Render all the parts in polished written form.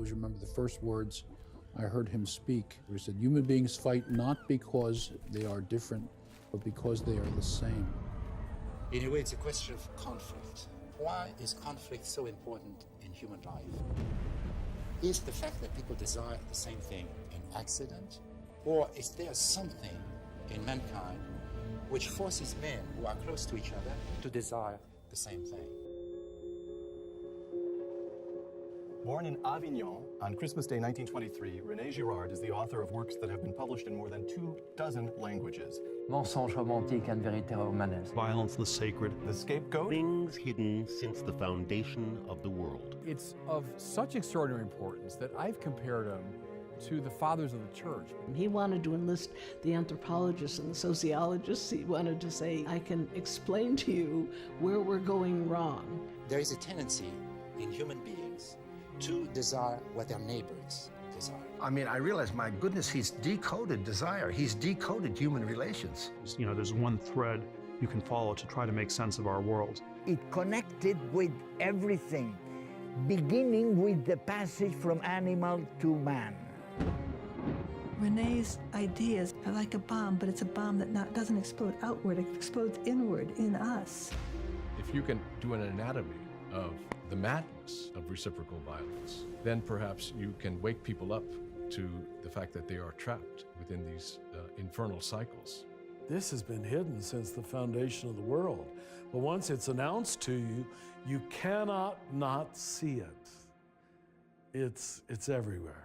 always remember the first words I heard him speak. He said, human beings fight not because they are different, but because they are the same. In a way, it's a question of conflict. Why is conflict so important in human life? Is the fact that people desire the same thing an accident? Or is there something in mankind which forces men who are close to each other to desire the same thing? Born in Avignon on Christmas Day 1923, Rene Girard is the author of works that have been published in more than 24 languages. Mensonge romantique and vérité romanesque. Violence, the sacred. The Scapegoat. Things hidden since the foundation of the world. It's of such extraordinary importance that I've compared him to the fathers of the church. He wanted to enlist the anthropologists and the sociologists. He wanted to say, I can explain to you where we're going wrong. There is a tendency in human beings to desire what their neighbors desire. I mean, I realize, my goodness, he's decoded desire. He's decoded human relations. You know, there's one thread you can follow to try to make sense of our world. It connected with everything, beginning with the passage from animal to man. Rene's ideas are like a bomb, but it's a bomb that doesn't explode outward, it explodes inward in us. If you can do an anatomy of the madness of reciprocal violence, then perhaps you can wake people up to the fact that they are trapped within these infernal cycles. This has been hidden since the foundation of the world. But once it's announced to you, you cannot not see it. It's everywhere.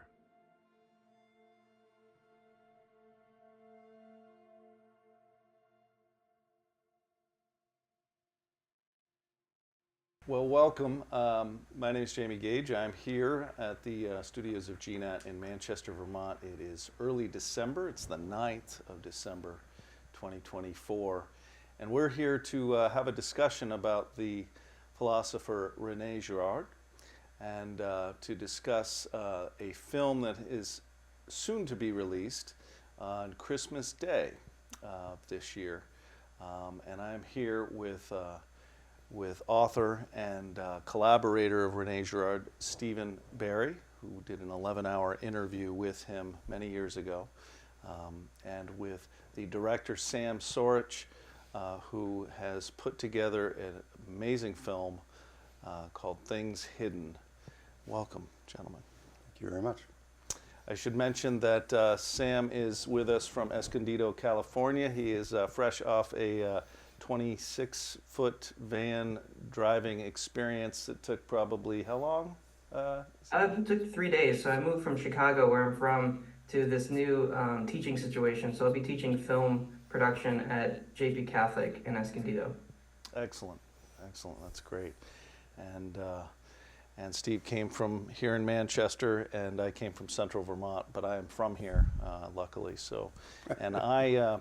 Well, welcome. My name is Jamie Gage. I'm here at the studios of GNAT in Manchester, Vermont. It is early December. It's the 9th of December, 2024. And we're here to have a discussion about the philosopher Rene Girard and to discuss a film that is soon to be released on Christmas Day this year. And I'm here with author and collaborator of Rene Girard, Stephen Berry, who did an 11-hour interview with him many years ago, and with the director Sam Sorich, who has put together an amazing film called Things Hidden. Welcome, gentlemen. Thank you very much. I should mention that Sam is with us from Escondido, California. He is fresh off a 26-foot van driving experience that took probably how long? It took 3 days. So I moved from Chicago, where I'm from, to this new teaching situation. So I'll be teaching film production at JP Catholic in Escondido. Excellent, excellent. That's great. And Steve came from here in Manchester, and I came from Central Vermont, but I am from here, luckily. So, and I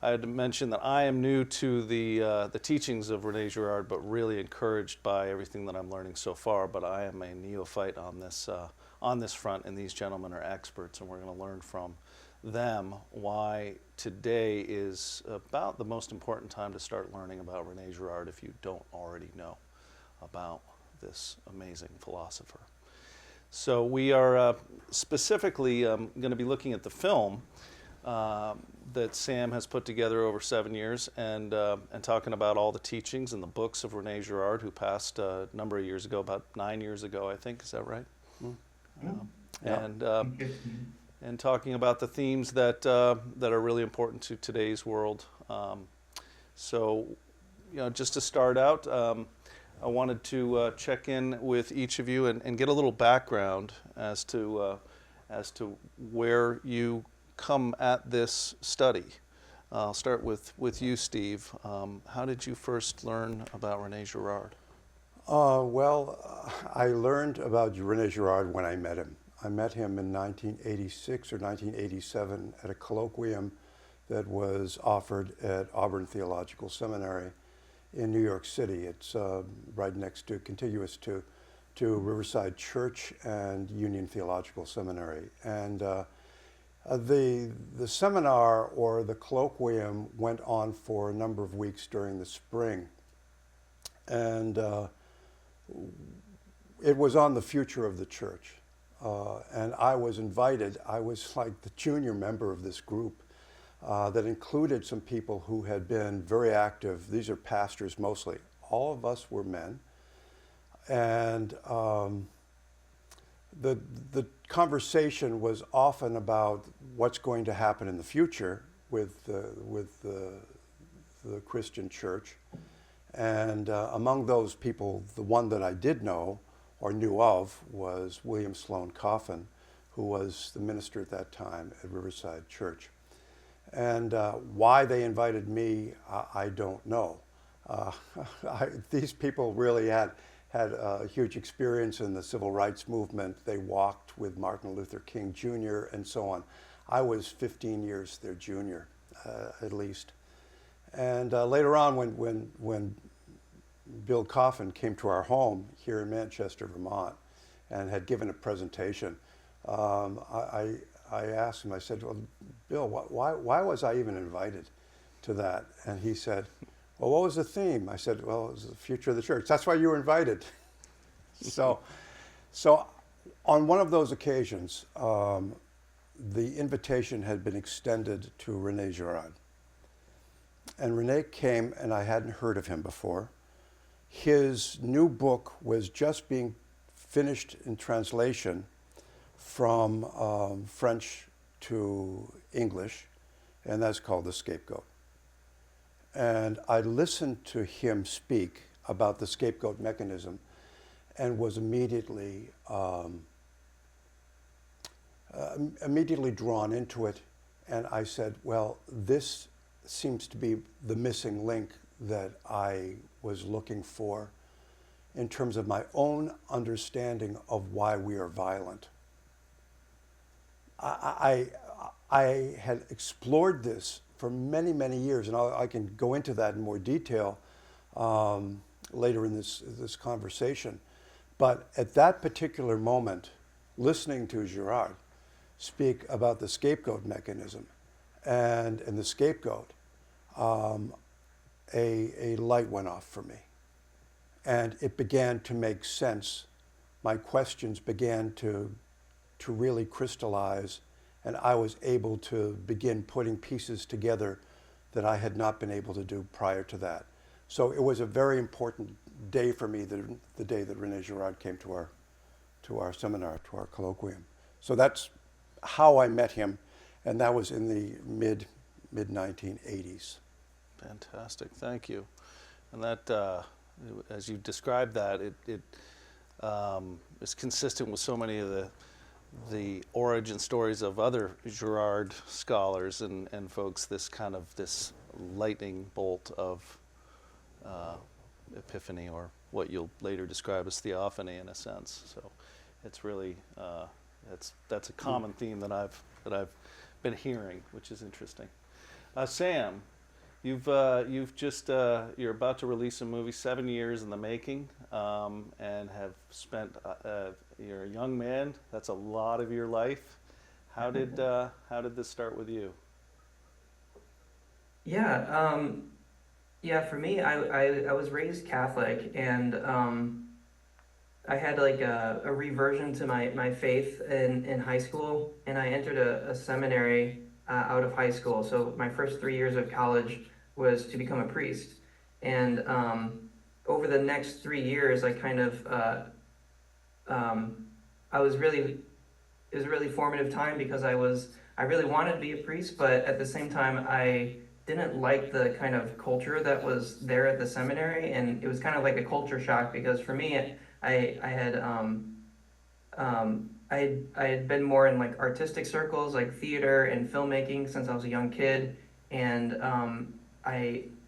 had mentioned that I am new to the teachings of Rene Girard, but really encouraged by everything that I'm learning so far. But I am a neophyte on this front, and these gentlemen are experts, and we're going to learn from them why today is about the most important time to start learning about Rene Girard if you don't already know about this amazing philosopher. So we are specifically going to be looking at the film that Sam has put together over 7 years, and talking about all the teachings and the books of Rene Girard, who passed a number of years ago, about 9 years ago, I think. Is that right? And talking about the themes that are really important to today's world. So, just to start out, I wanted to check in with each of you and get a little background as to where you come at this study. I'll start with you, Steve. How did you first learn about Rene Girard? I learned about Rene Girard when I met him. I met him in 1986 or 1987 at a colloquium that was offered at Auburn Theological Seminary in New York City. It's right next to, contiguous to Riverside Church and Union Theological Seminary. And the seminar, or the colloquium, went on for a number of weeks during the spring. And it was on the future of the church. and I was invited. I was like the junior member of this group that included some people who had been very active. These are pastors mostly. All of us were men. And the conversation was often about what's going to happen in the future with the Christian church. And among those people, the one that I did know or knew of was William Sloane Coffin, who was the minister at that time at Riverside Church. And why they invited me, I don't know. These people really had a huge experience in the civil rights movement. They walked with Martin Luther King Jr. and so on. I was 15 years their junior, at least. And later on, when Bill Coffin came to our home here in Manchester, Vermont, and had given a presentation, I asked him, I said, well, Bill, why was I even invited to that? And he said, well, what was the theme? I said, well, it was the future of the church. That's why you were invited. So on one of those occasions, the invitation had been extended to Rene Girard. And Rene came, and I hadn't heard of him before. His new book was just being finished in translation from French to English, and that's called The Scapegoat. And I listened to him speak about the scapegoat mechanism and was immediately drawn into it. And I said, well, this seems to be the missing link that I was looking for in terms of my own understanding of why we are violent. I had explored this for many, many years, and I can go into that in more detail later in this conversation. But at that particular moment, listening to Girard speak about the scapegoat mechanism and the scapegoat, a light went off for me. And it began to make sense. My questions began to really crystallize, and I was able to begin putting pieces together that I had not been able to do prior to that. So it was a very important day for me, the day that Rene Girard came to our seminar, to our colloquium. So that's how I met him, and that was in the mid-1980s. Fantastic, thank you. And that, as you described that, it is consistent with so many of the origin stories of other Girard scholars and folks, this lightning bolt of epiphany, or what you'll later describe as theophany in a sense. So it's really, that's a common theme that I've been hearing, which is interesting. Sam, you've just, you're about to release a movie, 7 years in the making, and have spent, you're a young man, that's a lot of your life. How did this start with you? Yeah, for me, I was raised Catholic, and I had like a reversion to my faith in high school, and I entered a seminary out of high school. So my first 3 years of college was to become a priest. And over the next 3 years, I kind of, it was a really formative time, because I really wanted to be a priest, but at the same time, I didn't like the kind of culture that was there at the seminary, and it was kind of like a culture shock, because for me, I had been more in like artistic circles, like theater and filmmaking, since I was a young kid, and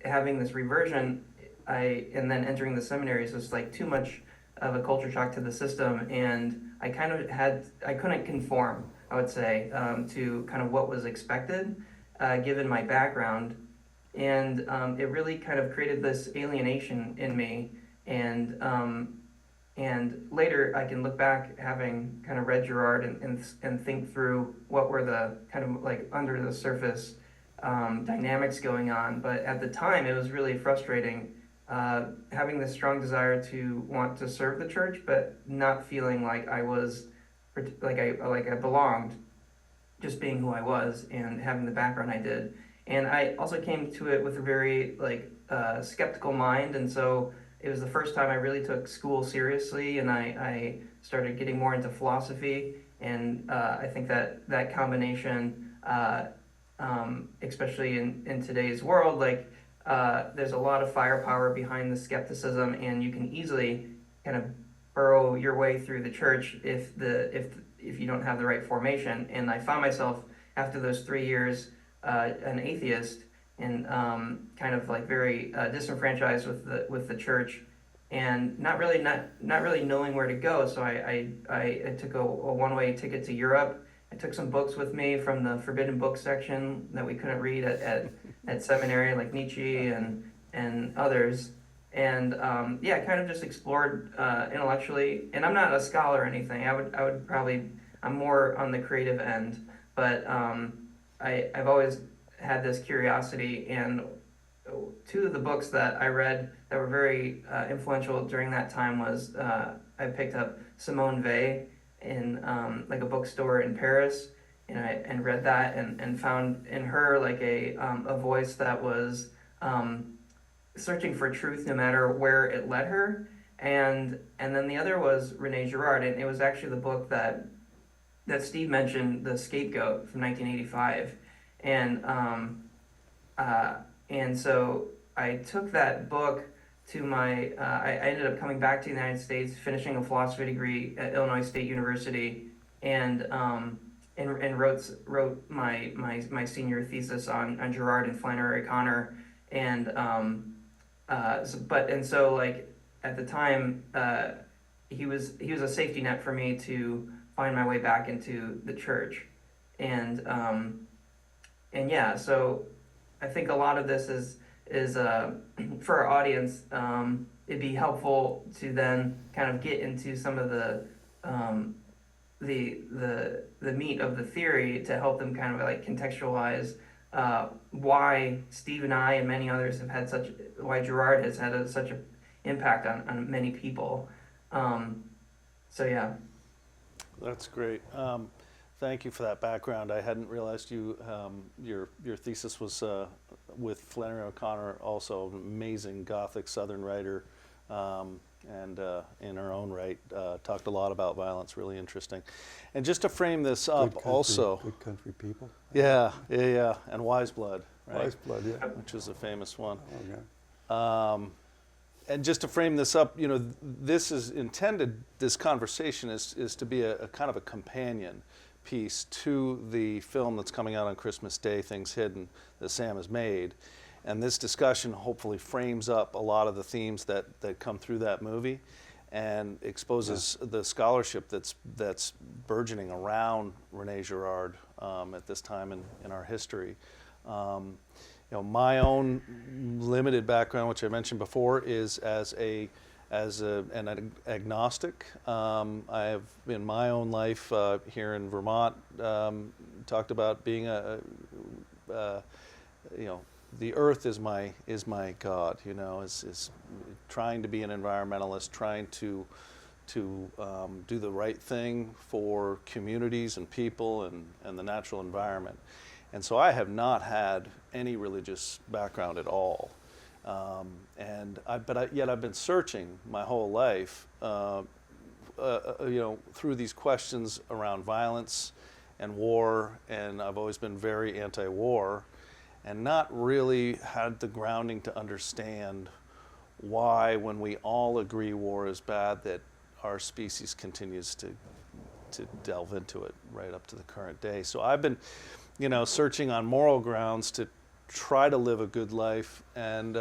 having this reversion, and then entering the seminary is just like too much of a culture shock to the system, and I couldn't conform, I would say, to kind of what was expected, given my background, and it really kind of created this alienation in me, and later I can look back, having kind of read Girard and think through what were the kind of like under the surface dynamics going on. But at the time, it was really frustrating, having this strong desire to want to serve the church, but not feeling like I was like I belonged, just being who I was and having the background I did. And I also came to it with a very skeptical mind, and so it was the first time I really took school seriously, and I started getting more into philosophy. And I think that combination, especially in today's world, there's a lot of firepower behind the skepticism, and you can easily kind of burrow your way through the church if you don't have the right formation. And I found myself after those 3 years an atheist and kind of very disenfranchised with the church, and not really knowing where to go. So I took a one-way ticket to Europe. I took some books with me from the forbidden book section that we couldn't read at seminary, like Nietzsche and others. And I kind of just explored intellectually. And I'm not a scholar or anything. I would probably, I'm more on the creative end. But I've always had this curiosity, and two of the books that I read that were very influential during that time was I picked up Simone Weil in a bookstore in Paris, and read that and found in her a voice that was searching for truth no matter where it led her. And then the other was Rene Girard, and it was actually the book that Steve mentioned, The Scapegoat from 1985. And so I took that book to my, I ended up coming back to the United States, finishing a philosophy degree at Illinois State University, and wrote my senior thesis on Girard and Flannery O'Connor. And so at the time, he was a safety net for me to find my way back into the church. And so I think a lot of this is for our audience. It'd be helpful to then kind of get into some of the meat of the theory to help them kind of contextualize why Steve and I and many others have had why Girard has had such an impact on many people. So yeah. That's great. Thank you for that background. I hadn't realized your thesis was with Flannery O'Connor, also an amazing Gothic Southern writer, and in her own right talked a lot about violence. Really interesting. And just to frame this up, Good Country People. Yeah, and Wise Blood, right? Wise Blood, yeah. Which is a famous one. Oh, yeah. And just to frame this up, this is intended. This conversation is to be a kind of a companion piece to the film that's coming out on Christmas Day, Things Hidden, that Sam has made. And this discussion hopefully frames up a lot of the themes that come through that movie, and exposes the scholarship that's burgeoning around Rene Girard at this time in our history. My own limited background, which I mentioned before, is as an agnostic. I have, in my own life here in Vermont, talked about being the earth is my God. Is trying to be an environmentalist, trying to do the right thing for communities and people and the natural environment. And so I have not had any religious background at all. Yet I've been searching my whole life, through these questions around violence and war, and I've always been very anti-war, and not really had the grounding to understand why, when we all agree war is bad, that our species continues to delve into it right up to the current day. So I've been, searching on moral grounds to try to live a good life, and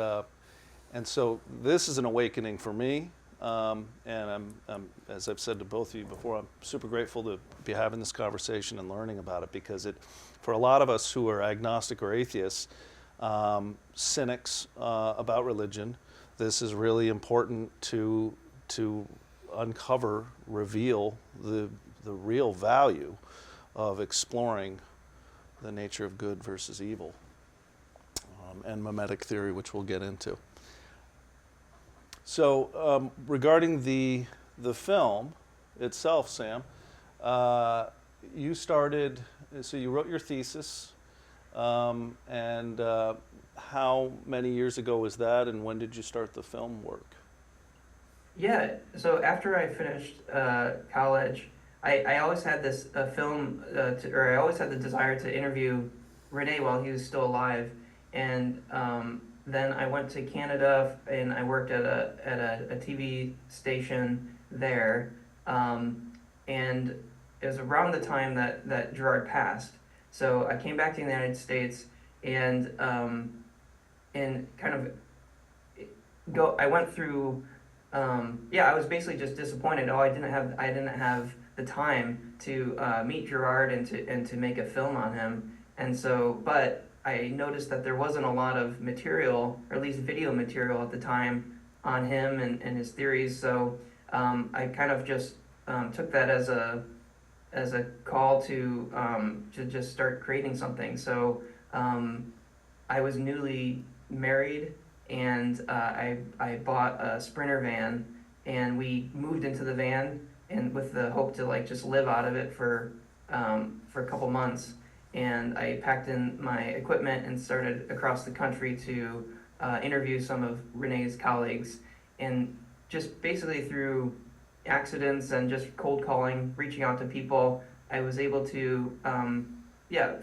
so this is an awakening for me, and I'm, as I've said to both of you before, I'm super grateful to be having this conversation and learning about it, because for a lot of us who are agnostic or atheists, cynics about religion, this is really important to uncover, reveal the real value of exploring the nature of good versus evil, and mimetic theory, which we'll get into. So regarding the film itself, Sam, you started, so you wrote your thesis, and how many years ago was that, and when did you start the film work? Yeah, so after I finished college, I always had this or I always had the desire to interview Rene while he was still alive, and then I went to Canada and I worked at a TV station there, and it was around the time that Girard passed. So I came back to the United States and kind of I went through. I was basically just disappointed. I didn't have the time to meet Girard and to make a film on him. And so, but I noticed that there wasn't a lot of material, or at least video material at the time, on him and his theories. So I kind of just took that as a call to just start creating something. So I was newly married, and I bought a Sprinter van, and we moved into the van, and with the hope to like just live out of it for a couple months. And I packed in my equipment and started across the country to interview some of Rene's colleagues, and just basically through accidents and just cold calling, reaching out to people, I was able to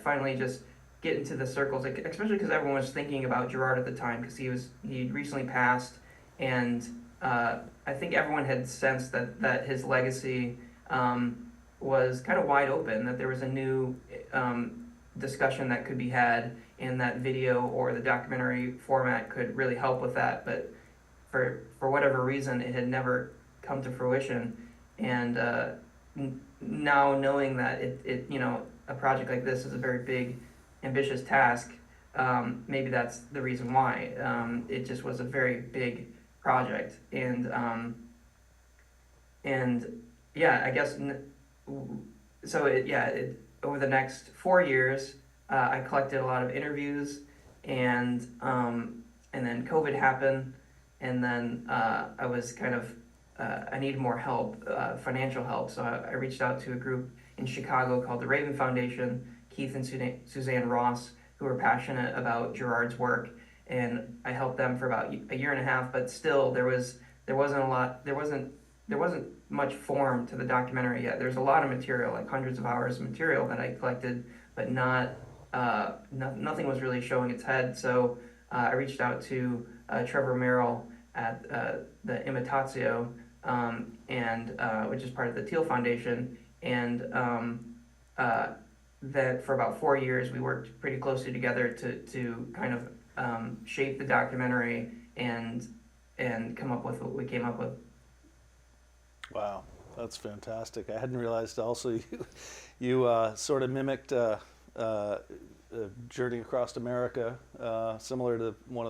finally just get into the circles, especially because everyone was thinking about Girard at the time, because he recently passed, and I think everyone had sensed that his legacy was kind of wide open, that there was a new discussion that could be had, and that video or the documentary format could really help with that. But for whatever reason, it had never come to fruition. And now knowing that it a project like this is a very big, ambitious task, maybe that's the reason why. It just was a very big project, and I guess over the next 4 years, I collected a lot of interviews, and then COVID happened, and then I was kind of I needed more help, financial help, so I reached out to a group in Chicago called the Raven Foundation, Keith and Suzanne Ross, who were passionate about Girard's work, and I helped them for about a year and a half. But still, there wasn't much form to the documentary yet. There's a lot of material, like hundreds of hours of material that I collected, but nothing was really showing its head. So I reached out to Trevor Merrill at the Imitatio, which is part of the Teal Foundation, and that for about 4 years we worked pretty closely together to kind of shape the documentary and come up with what we came up with. Wow, that's fantastic. I hadn't realized also you sort of mimicked Journey Across America, similar to one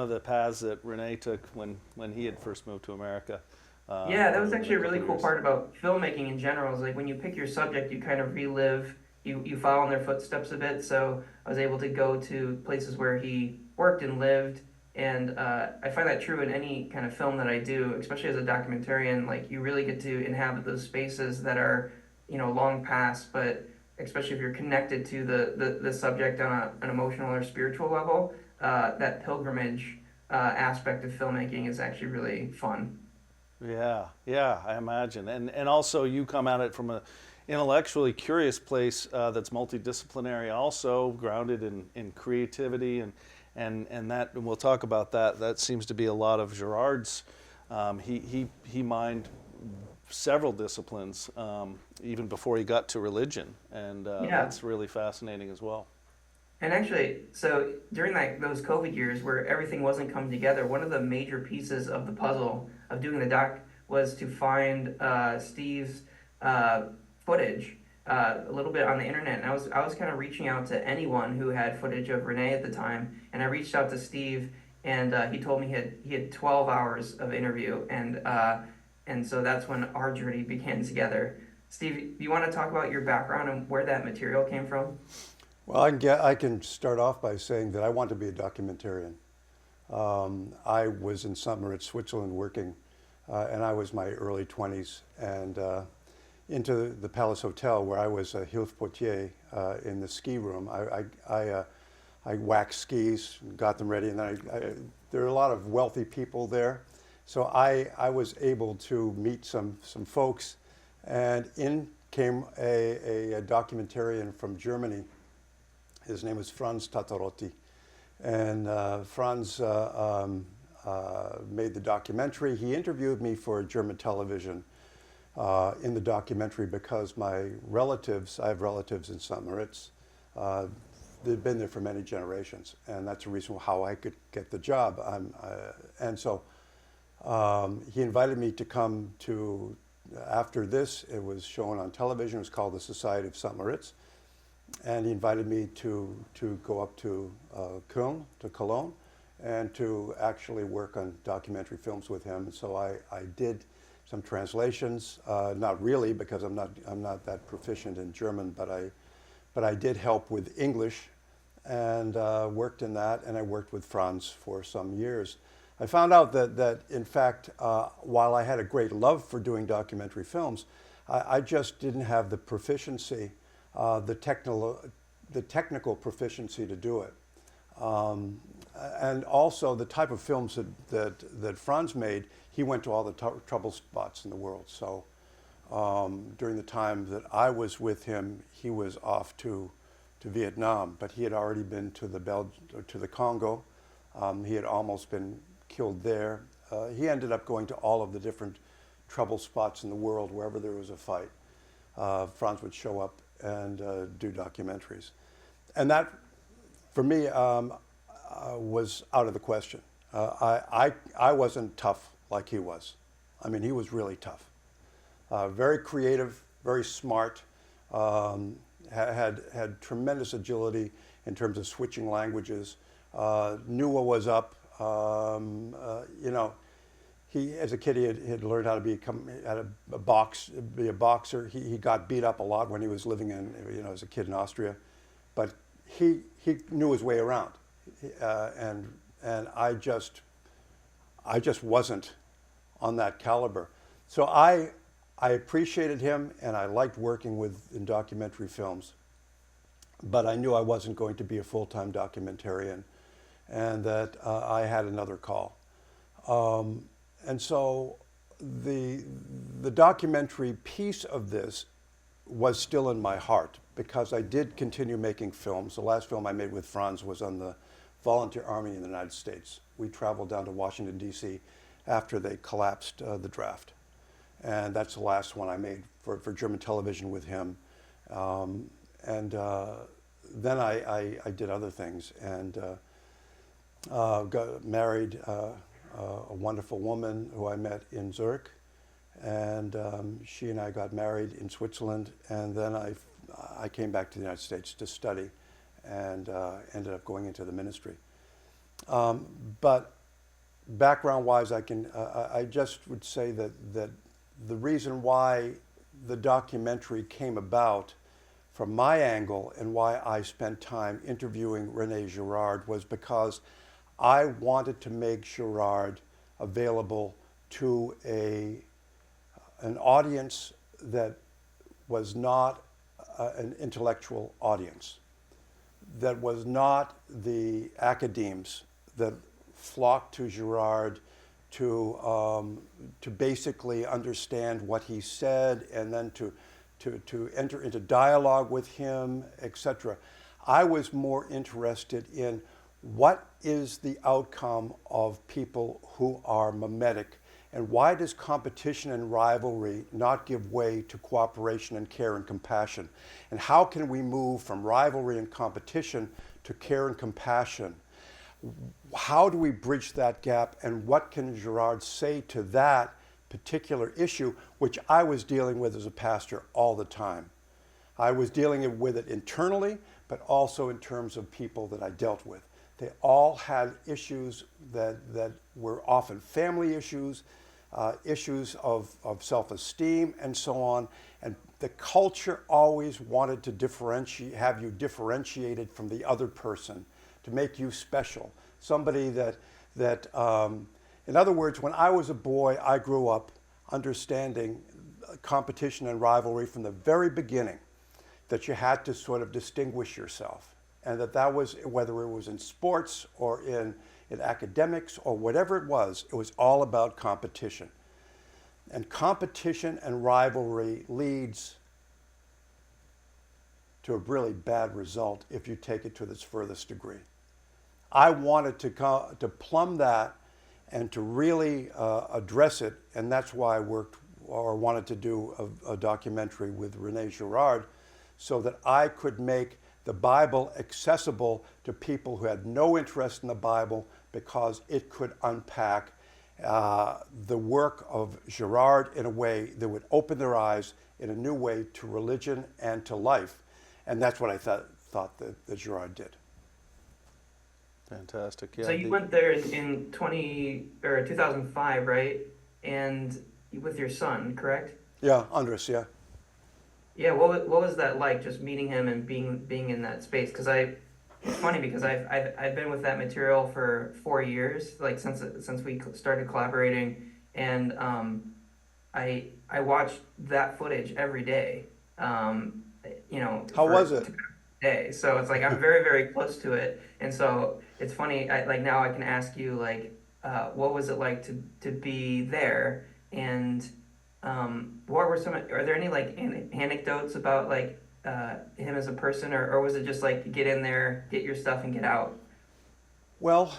of the paths that Rene took when he had first moved to America. That was actually a really cool part about filmmaking in general, is like when you pick your subject, you kind of relive, you follow in their footsteps a bit. So I was able to go to places where he worked and lived, and I find that true in any kind of film that I do, especially as a documentarian. Like, you really get to inhabit those spaces that are, long past, but especially if you're connected to the subject on an emotional or spiritual level, that pilgrimage aspect of filmmaking is actually really fun. Yeah, I imagine. And also you come at it from a intellectually curious place that's multidisciplinary, also grounded in creativity, and that, and we'll talk about that. That seems to be a lot of Girard's. He mined several disciplines even before he got to religion, and that's really fascinating as well. And actually, so during those COVID years where everything wasn't coming together, one of the major pieces of the puzzle of doing the doc was to find Steve's footage a little bit on the internet. And I was kind of reaching out to anyone who had footage of Rene at the time, and I reached out to Steve, and he told me he had 12 hours of interview, and so that's when our journey began together. Steve, do you want to talk about your background and where that material came from? Well, I can start off by saying that I want to be a documentarian. I was in St. Moritz, Switzerland working, and I was my early 20s. And into the Palace Hotel, where I was a Hilfsportier in the ski room. I waxed skis, got them ready, and then there are a lot of wealthy people there. So I was able to meet some folks, and in came a documentarian from Germany. His name was Franz Tatarotti. And Franz made the documentary. He interviewed me for German television in the documentary because my relatives, I have relatives in St. Moritz, they've been there for many generations, and that's the reason how I could get the job. And so he invited me to come to, after this, it was shown on television. It was called the Society of St. Moritz. And he invited me to go up to Köln, to Cologne, and to actually work on documentary films with him. And so I did some translations, not really, because I'm not that proficient in German, but I did help with English and worked in that, and I worked with Franz for some years. I found out that in fact, while I had a great love for doing documentary films, I just didn't have the proficiency, the technical proficiency to do it. And also the type of films that Franz made, he went to all the trouble spots in the world. So during the time that I was with him, he was off to Vietnam, but he had already been to the Congo. He had almost been killed there. He ended up going to all of the different trouble spots in the world, wherever there was a fight. Franz would show up and do documentaries. And that, for me, was out of the question. I wasn't tough like he was. I mean, he was really tough. Very creative, very smart, had tremendous agility in terms of switching languages, knew what was up. You know, he, as a kid, he had learned how to be a boxer. He got beat up a lot when he was living in, you know, as a kid in Austria, but he knew his way around, and I just wasn't on that caliber. So I appreciated him, and I liked working in documentary films, but I knew I wasn't going to be a full-time documentarian, and that I had another call. And so the documentary piece of this was still in my heart, because I did continue making films. The last film I made with Franz was on the volunteer army in the United States. We traveled down to Washington, D.C. after they collapsed the draft. And that's the last one I made for German television with him. Then I did other things, and got married a wonderful woman who I met in Zurich, and she and I got married in Switzerland, and then I came back to the United States to study, and ended up going into the ministry. But background-wise, I just would say that the reason why the documentary came about from my angle and why I spent time interviewing Rene Girard was because I wanted to make Girard available to an audience that was not an intellectual audience, that was not the academes that flocked to Girard to basically understand what he said and then to enter into dialogue with him, etc. I was more interested in what is the outcome of people who are mimetic, and why does competition and rivalry not give way to cooperation and care and compassion? And how can we move from rivalry and competition to care and compassion? How do we bridge that gap, and what can Girard say to that particular issue, which I was dealing with as a pastor all the time? I was dealing with it internally, but also in terms of people that I dealt with. They all had issues that were often family issues, issues of self-esteem, and so on. And the culture always wanted to have you differentiated from the other person, to make you special. Somebody that in other words, when I was a boy, I grew up understanding competition and rivalry from the very beginning, that you had to sort of distinguish yourself. And that was, whether it was in sports or in academics or whatever it was all about competition. And competition and rivalry leads to a really bad result if you take it to its furthest degree. I wanted to plumb that and to really address it, and that's why I wanted to do a documentary with Rene Girard, so that I could make the Bible accessible to people who had no interest in the Bible, because it could unpack the work of Girard in a way that would open their eyes in a new way to religion and to life. And that's what I thought that Girard did. Fantastic. Yeah. So you went there in 2005, right? And with your son, correct? Yeah, Andres, yeah. Yeah, what was that like, just meeting him and being in that space? Because it's funny because I've been with that material for 4 years, like since we started collaborating, and I watch that footage every day. How was it? Day. So it's like I'm very, very close to it, and so it's funny. Now I can ask you what was it like to be there, and what were are there any anecdotes about him as a person, or was it just get in there, get your stuff, and get out? Well,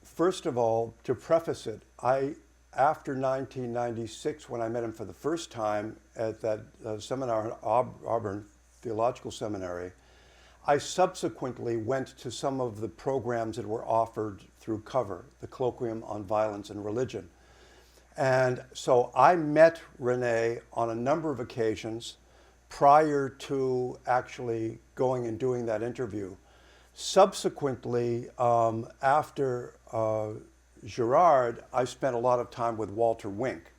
first of all, to preface it, after 1996, when I met him for the first time at that seminar at Auburn Theological Seminary, I subsequently went to some of the programs that were offered through Cover, the Colloquium on Violence and Religion. And so I met Rene on a number of occasions prior to actually going and doing that interview. Subsequently, after Girard, I spent a lot of time with Walter Wink.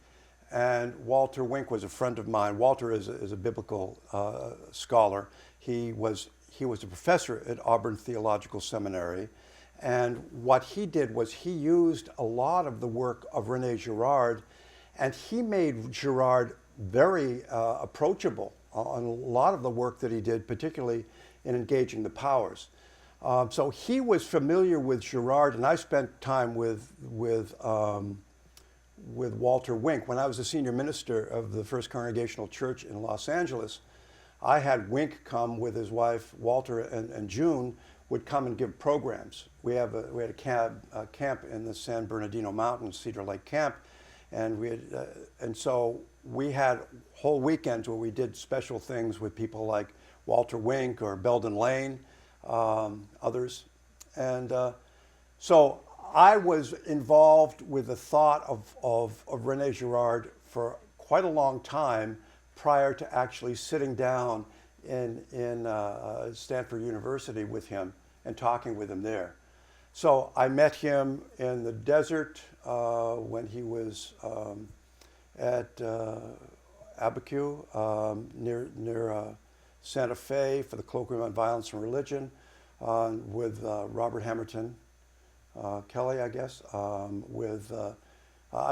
And Walter Wink was a friend of mine. Walter is a biblical scholar. He was a professor at Auburn Theological Seminary. And what he did was he used a lot of the work of Rene Girard, and he made Girard very approachable on a lot of the work that he did, particularly in engaging the powers. So he was familiar with Girard, and I spent time with Walter Wink. When I was a senior minister of the First Congregational Church in Los Angeles, I had Wink come with his wife, Walter, and June would come and give programs. We had a camp in the San Bernardino Mountains, Cedar Lake Camp, and so we had whole weekends where we did special things with people like Walter Wink or Belden Lane, others. And so I was involved with the thought of Rene Girard for quite a long time prior to actually sitting down in Stanford University with him and talking with him there. So I met him in the desert when he was at Abiquiu near Santa Fe for the Colloquium on Violence and Religion with Robert Hamilton Kelly, I guess. I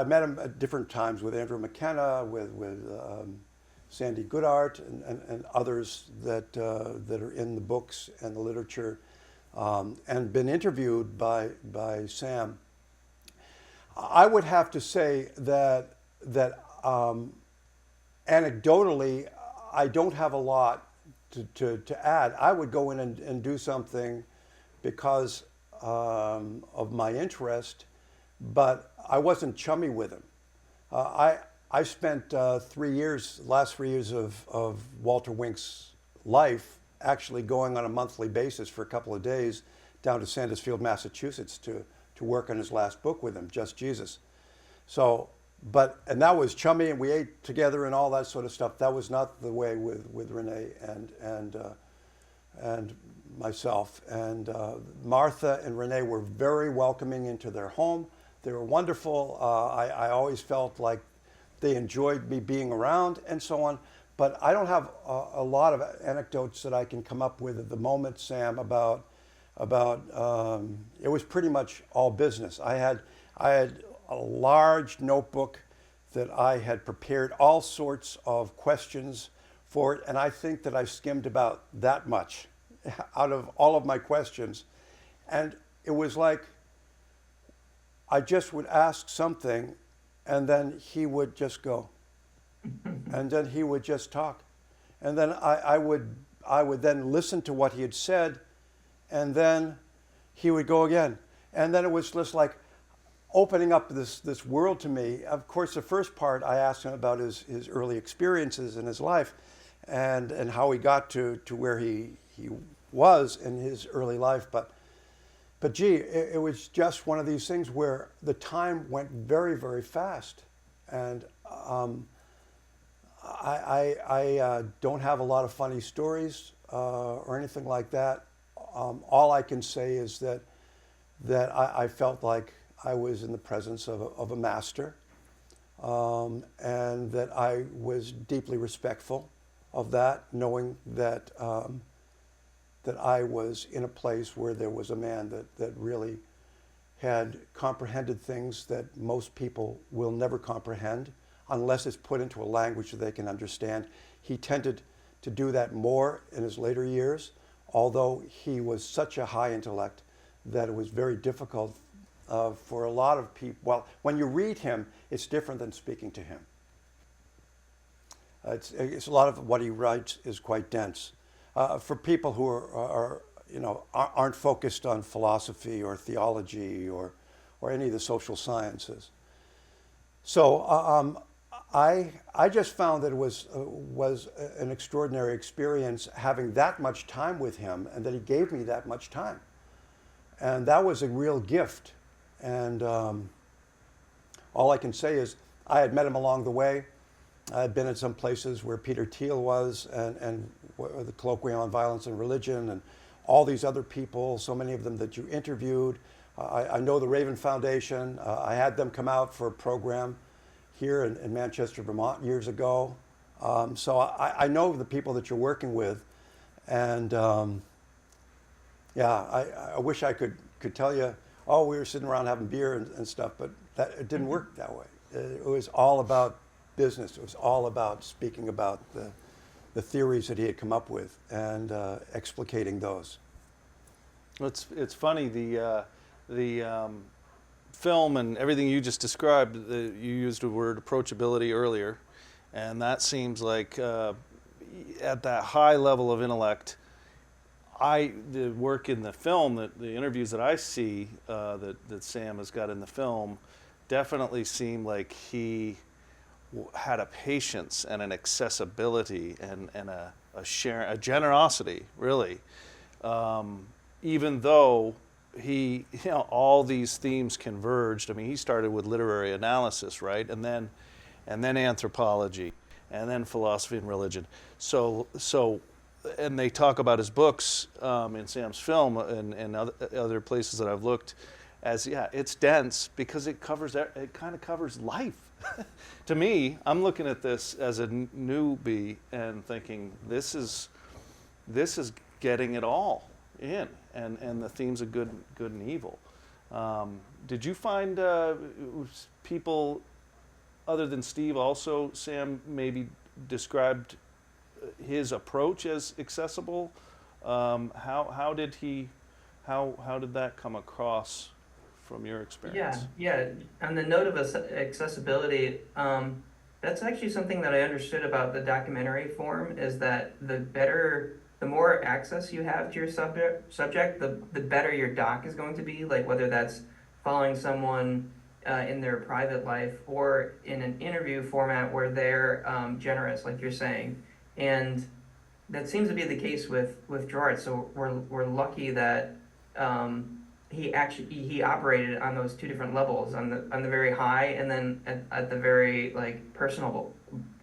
met him at different times with Andrew McKenna, with Sandy Goodart, and others that are in the books and the literature, and been interviewed by Sam. I would have to say that anecdotally, I don't have a lot to add. I would go in and do something because of my interest, but I wasn't chummy with him. I spent last 3 years of Walter Wink's life actually going on a monthly basis for a couple of days down to Sandusfield, Massachusetts to work on his last book with him, Just Jesus. So, and that was chummy, and we ate together and all that sort of stuff. That was not the way with Rene and myself. And Martha and Rene were very welcoming into their home. They were wonderful. I always felt like they enjoyed me being around and so on. But I don't have a lot of anecdotes that I can come up with at the moment, Sam, about it was pretty much all business. I had a large notebook that I had prepared all sorts of questions for it, and I think that I skimmed about that much out of all of my questions. And it was like I just would ask something, and then he would just go. And then he would just talk. And then I would then listen to what he had said, and then he would go again. And then it was just like opening up this world to me. Of course, the first part I asked him about his early experiences in his life and how he got to where he was in his early life. But gee, it was just one of these things where the time went very, very fast. And I don't have a lot of funny stories or anything like that. All I can say is that I felt like I was in the presence of a master, and that I was deeply respectful of that, knowing that that I was in a place where there was a man that really had comprehended things that most people will never comprehend unless it's put into a language that they can understand. He tended to do that more in his later years, although he was such a high intellect that it was very difficult for a lot of people. Well, when you read him, it's different than speaking to him. It's a lot of what he writes is quite dense. For people who aren't focused on philosophy or theology or any of the social sciences. So I just found that it was an extraordinary experience having that much time with him, and that he gave me that much time, and that was a real gift. And all I can say is I had met him along the way. I had been in some places where Peter Thiel was, and the Colloquium on Violence and Religion, and all these other people, so many of them that you interviewed. I know the Raven Foundation. I had them come out for a program here in Manchester, Vermont years ago. So I know the people that you're working with. And yeah, I wish I could tell you, oh, we were sitting around having beer and stuff, but it didn't work that way. It was all about business. It was all about speaking about the theories that he had come up with and explicating those. It's funny, the film and everything you just described, you used the word approachability earlier, and that seems like at that high level of intellect, the work in the film, the interviews that I see that Sam has got in the film, definitely seem like he had a patience and an accessibility and a generosity, really. Even though all these themes converged. I mean, he started with literary analysis, right? And then anthropology, and then philosophy and religion. So, and they talk about his books in Sam's film and other places that I've looked as, it's dense because it kind of covers life. To me, I'm looking at this as a newbie and thinking this is getting it all in, and the themes of good and evil. Did you find people other than Steve also, Sam, maybe described his approach as accessible? How did that come across from your experience? Yeah. On the note of accessibility, that's actually something that I understood about the documentary form, is that the more access you have to your subject, the better your doc is going to be, like whether that's following someone in their private life or in an interview format where they're generous, like you're saying. And that seems to be the case with Girard. So we're lucky that he operated on those two different levels, on the very high and then at the very personable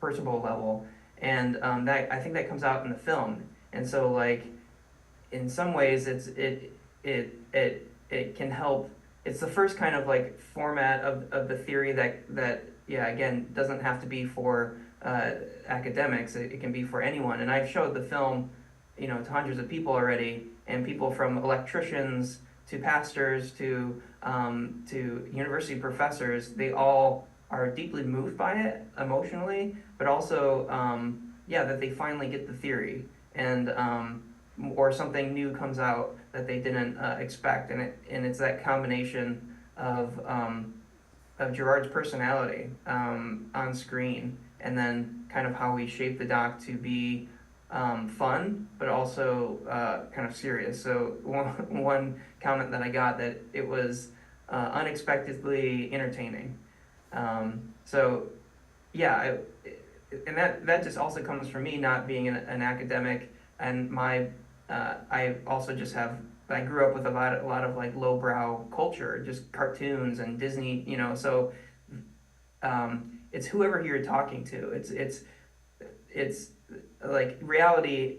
level. And that, I think, that comes out in the film. And so, in some ways, it can help. It's the first kind of format of the theory that again, doesn't have to be for academics. It can be for anyone. And I've showed the film, to hundreds of people already, and people from electricians to pastors to university professors. They all are deeply moved by it emotionally, but also that they finally get the theory, and or something new comes out that they didn't expect, and it's that combination of Girard's personality on screen, and then kind of how we shape the doc to be fun, but also kind of serious. So one comment that I got, that it was unexpectedly entertaining. And that just also comes from me not being an academic, and I also just I grew up with a lot of like lowbrow culture, just cartoons and Disney, so it's whoever you're talking to. It's like reality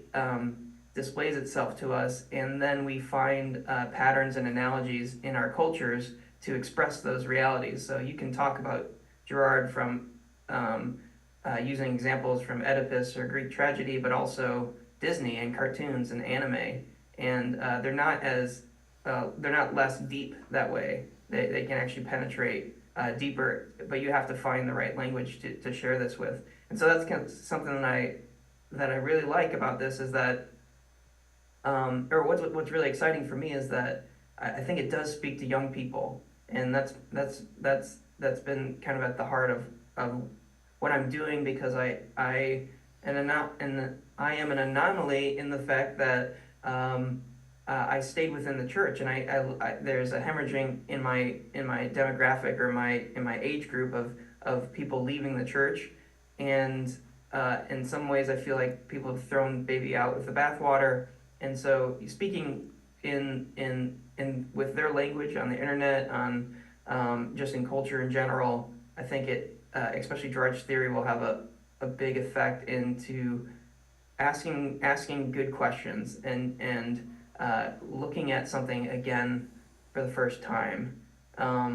displays itself to us, and then we find patterns and analogies in our cultures to express those realities. So you can talk about Girard from using examples from Oedipus or Greek tragedy, but also Disney and cartoons and anime, and they're not less deep that way. They can actually penetrate deeper, but you have to find the right language to share this with. And so that's kind of something that I really like about this, is that, or what's really exciting for me is that I think it does speak to young people, and that's been kind of at the heart of what I'm doing, because I am an anomaly in the fact that I stayed within the church, and I there's a hemorrhaging in my demographic, or in my age group of people leaving the church, and in some ways I feel like people have thrown baby out with the bathwater, and so speaking in with their language on the internet, on just in culture in general, I think it especially Girard's theory will have a big effect into asking good questions, and looking at something again for the first time. I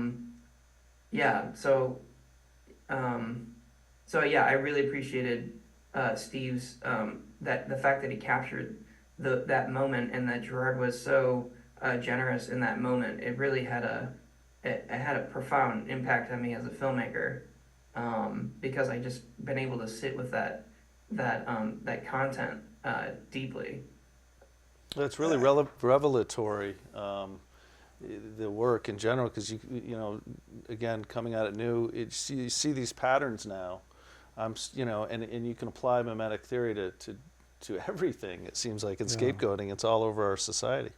really appreciated Steve's the fact that he captured that moment, and that Girard was so generous in that moment. It really had a profound impact on me as a filmmaker, because I just been able to sit with that content deeply. It's really revelatory, the work in general, because again, coming at it new, you see these patterns now, and you can apply mimetic theory to everything. It seems like in scapegoating, it's all over our society.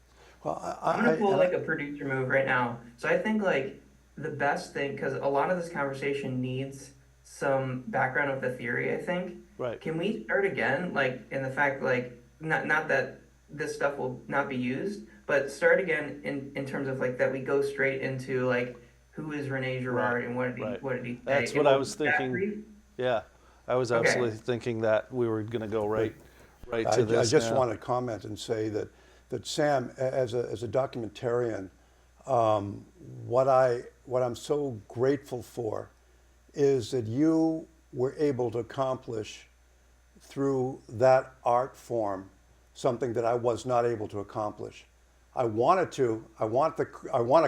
Well, I'm gonna pull like a producer move right now. So I think like the best thing, because a lot of this conversation needs some background of the theory, I think. Right. Can we start again, like in the fact, like not that this stuff will not be used, but start again in terms of like that we go straight into like who is Rene Girard, and what did he say? That's what I was thinking. Yeah, I was absolutely thinking that we were going to go right to this. I just want to comment and say that Sam, as a documentarian, what I'm so grateful for is that you were able to accomplish through that art form something that I was not able to accomplish. I want a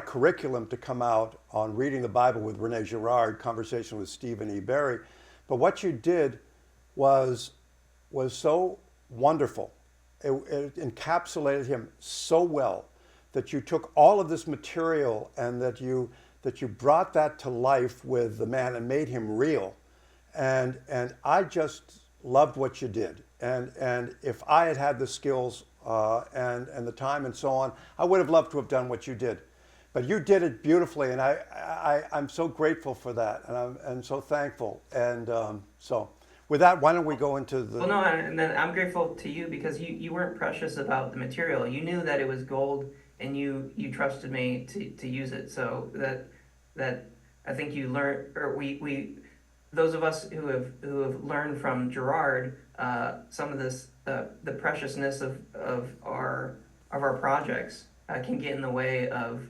curriculum to come out on reading the Bible with Rene Girard, conversation with Stephen E. Berry, but what you did was so wonderful. It encapsulated him so well that you took all of this material and that you brought that to life with the man and made him real. And I just loved what you did. And if I had had the skills and the time and so on, I would have loved to have done what you did. But you did it beautifully, and I'm so grateful for that, and I'm so thankful. And so with that, why don't we go into the... Well, no, and then I'm grateful to you because you weren't precious about the material. You knew that it was gold, and you trusted me to use it. So that I think you learned, or we those of us who have learned from Girard some of this the preciousness of our projects can get in the way of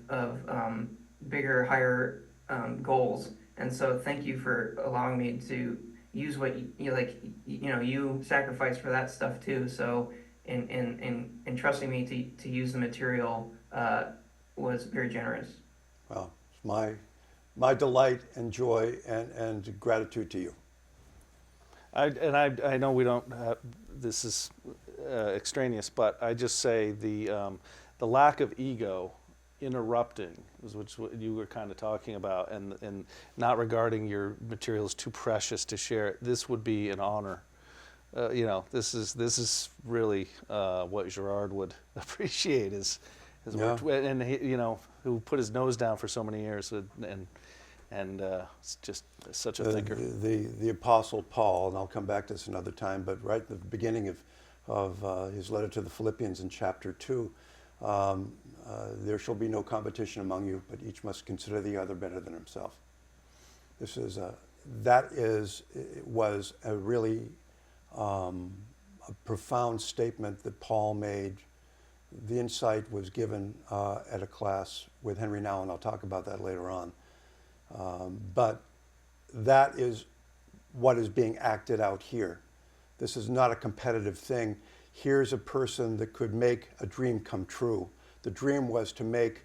bigger, higher goals. And so thank you for allowing me to use what you sacrificed for that stuff too. So in trusting me to use the material was very generous. Well, it's my delight and joy and gratitude to you. I know we don't have, this is extraneous, but I just say the lack of ego interrupting, which you were kind of talking about, and not regarding your material as too precious to share. This would be an honor. You know, this is really what Girard would appreciate his work, and he, you know, who put his nose down for so many years, and it's just such a thinker. The Apostle Paul, and I'll come back to this another time, but right at the beginning of his letter to the Philippians in chapter 2, there shall be no competition among you, but each must consider the other better than himself. This is was a really a profound statement that Paul made. The insight was given at a class with Henry Now, and I'll talk about that later on. But that is what is being acted out here. This is not a competitive thing. Here's a person that could make a dream come true. The dream was to make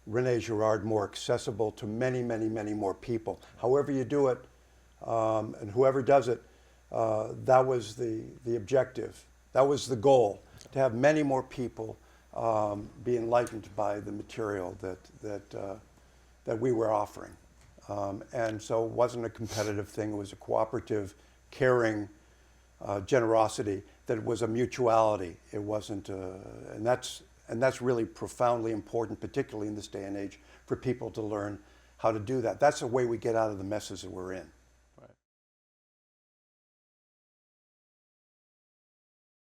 Rene Girard more accessible to many, many, many more people. However you do it, and whoever does it, that was the objective. That was the goal, to have many more people be enlightened by the material that we were offering. And so it wasn't a competitive thing. It was a cooperative, caring generosity. That it was a mutuality. It wasn't, and that's really profoundly important, particularly in this day and age, for people to learn how to do that. That's the way we get out of the messes that we're in.